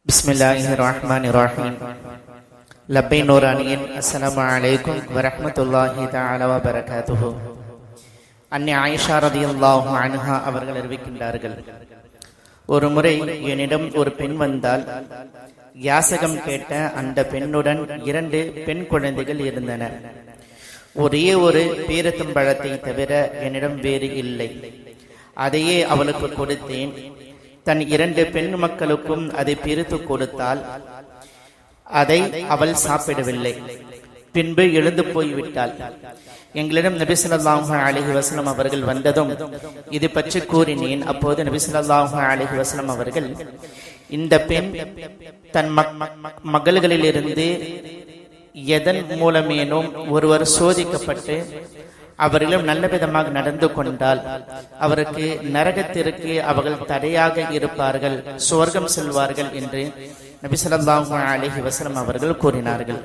பிஸ்மில்லாஹிர்ரஹ்மானிர்ரஹீம். லப்பை நூரானியின் அஸ்ஸலாமு அலைக்கும் வரஹ்மத்துல்லாஹி தஆலா வ பரகாத்துஹு. அன்னி ஆயிஷா ரலியல்லாஹு அன்ஹா அவர்கள் அறிவிக்கின்றார்கள், ஒரு முறை என்னிடம் ஒரு பெண் வந்தால் யாசகம் கேட்ட அந்த பெண்ணுடன் 2 பெண் குழந்தைகள் இருந்தன. ஒரே ஒரு பேரத்தம்பழத்தை தவிர என்னிடம் வேறு இல்லை. அதையே அவளுக்கு கொடுத்தேன். தன் 2 பெண் மக்களுக்கும் அதை பிரித்து கொடுத்தால் அதை அவள் சாப்பிடவில்லை. பின்பு எழுந்து போய்விட்டாள். எங்களிடம் நபி ஸல்லல்லாஹு அலைஹி வஸல்லம் அவர்கள் வந்ததும் இது பற்றி கூறினேன். அப்போது நபி ஸல்லல்லாஹு அலைஹி வஸல்லம் அவர்கள், இந்த பெண் தன் மகள்களிலிருந்து எதன் மூலமேனும் ஒருவர் சோதிக்கப்பட்டு அவர்களும் நல்ல விதமாக நடந்து கொண்டால் அவருக்கு நரகத்திற்கு அவர்கள் தடையாக இருப்பார்கள், சுவர்க்கம் செல்வார்கள் என்று நபி ஸல்லல்லாஹு அலைஹி வஸல்லம் அவர்கள் கூறினார்கள்.